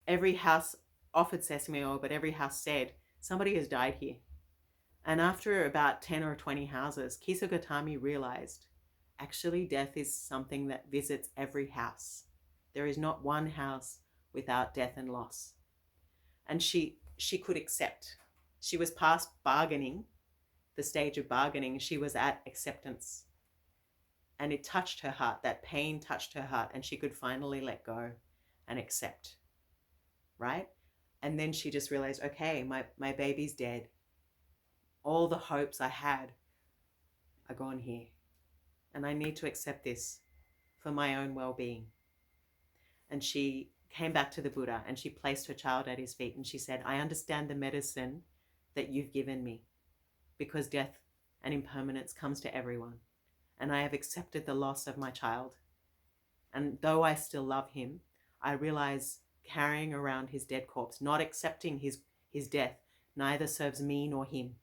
every house offered sesame oil, but every house said, somebody has died here. And after about 10 or 20 houses, Kisa Gotami realized actually death is something that visits every house. There is not one house without death and loss. And she could accept. She was past bargaining, the stage of bargaining. She was at acceptance. And it touched her heart. That pain touched her heart, and she could finally let go and accept. Right? And then she just realized, okay, my baby's dead. All the hopes I had are gone here. And I need to accept this for my own well-being. And she came back to the Buddha and she placed her child at his feet and she said, I understand the medicine that you've given me, because death and impermanence comes to everyone. And I have accepted the loss of my child. And though I still love him, I realize carrying around his dead corpse, not accepting his death, neither serves me nor him.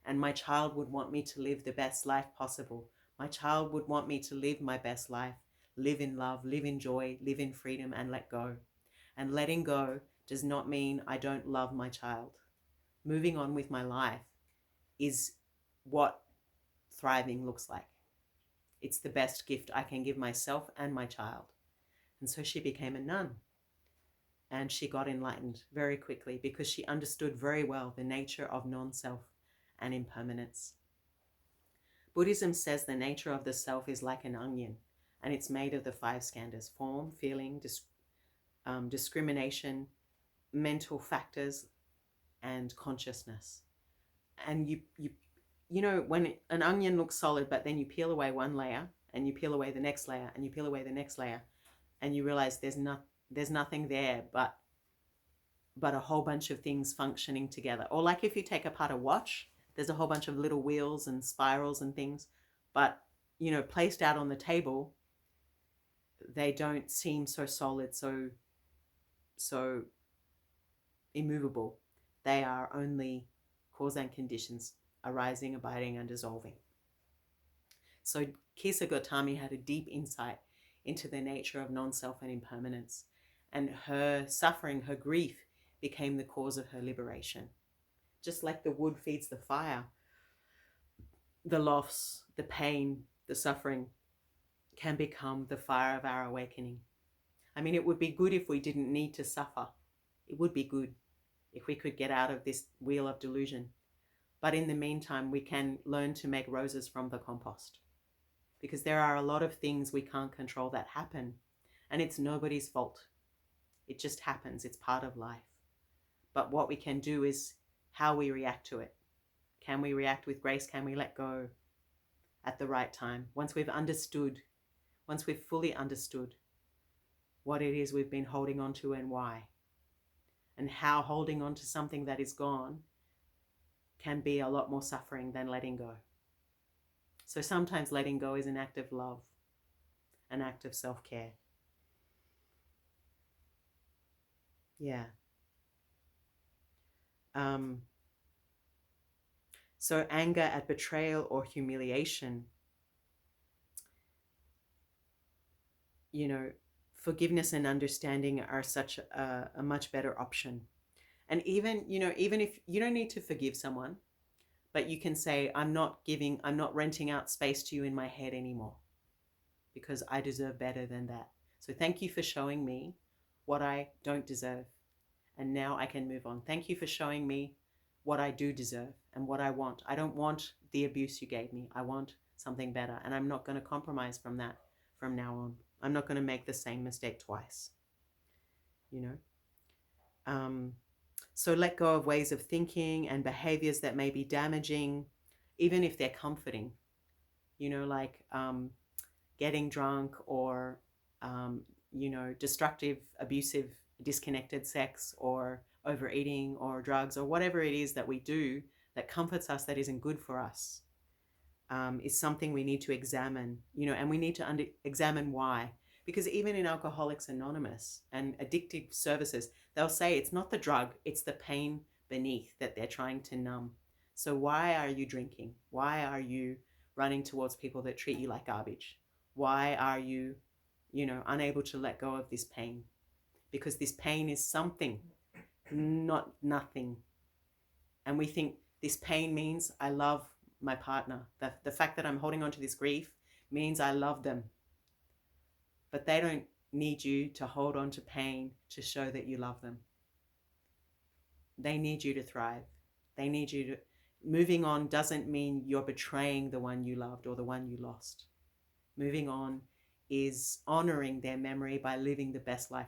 And my child would want me to live the best life possible. My child would want me to live my best life, live in love, live in joy, live in freedom, and let go. And letting go does not mean I don't love my child. Moving on with my life is what thriving looks like. It's the best gift I can give myself and my child. And so she became a nun. And she got enlightened very quickly because she understood very well the nature of non-self and impermanence. Buddhism says the nature of the self is like an onion, and it's made of the 5 skandhas: form, feeling, discrimination, mental factors, and consciousness. And you know, when an onion looks solid, but then you peel away one layer, and you peel away the next layer, and you peel away the next layer, and you realize there's nothing there but a whole bunch of things functioning together. Or like if you take apart a watch, there's a whole bunch of little wheels and spirals and things, but you know, placed out on the table, they don't seem so solid, so immovable. They are only cause and conditions, arising, abiding, and dissolving. So Kisa Gotami had a deep insight into the nature of non-self and impermanence, and her suffering, her grief, became the cause of her liberation. Just like the wood feeds the fire, the loss, the pain, the suffering can become the fire of our awakening. I mean, it would be good if we didn't need to suffer. It would be good if we could get out of this wheel of delusion. But in the meantime, we can learn to make roses from the compost, because there are a lot of things we can't control that happen, and it's nobody's fault. It just happens. It's part of life. But what we can do is how we react to it. Can we react with grace? Can we let go at the right time? Once we've fully understood what it is we've been holding on to and why, and how holding on to something that is gone can be a lot more suffering than letting go. So sometimes letting go is an act of love, an act of self-care. Yeah. So anger at betrayal or humiliation, you know, forgiveness and understanding are such a much better option. And even, you know, even if you don't need to forgive someone, but you can say, I'm not renting out space to you in my head anymore, because I deserve better than that. So thank you for showing me what I don't deserve. And now I can move on. Thank you for showing me what I do deserve and what I want. I don't want the abuse you gave me. I want something better. And I'm not going to compromise from that from now on. I'm not going to make the same mistake twice. You know? So let go of ways of thinking and behaviors that may be damaging, even if they're comforting. You know, like getting drunk or, you know, destructive, abusive, disconnected sex, or overeating, or drugs, or whatever it is that we do that comforts us, that isn't good for us, is something we need to examine, you know, and we need to examine why. Because even in Alcoholics Anonymous and addictive services, they'll say it's not the drug, it's the pain beneath that they're trying to numb. So why are you drinking? Why are you running towards people that treat you like garbage? Why are you, you know, unable to let go of this pain? because this pain is something, not nothing. And we think this pain means I love my partner. The fact that I'm holding on to this grief means I love them. But they don't need you to hold on to pain to show that you love them. They need you to thrive. They need you to... Moving on doesn't mean you're betraying the one you loved or the one you lost. Moving on is honoring their memory by living the best life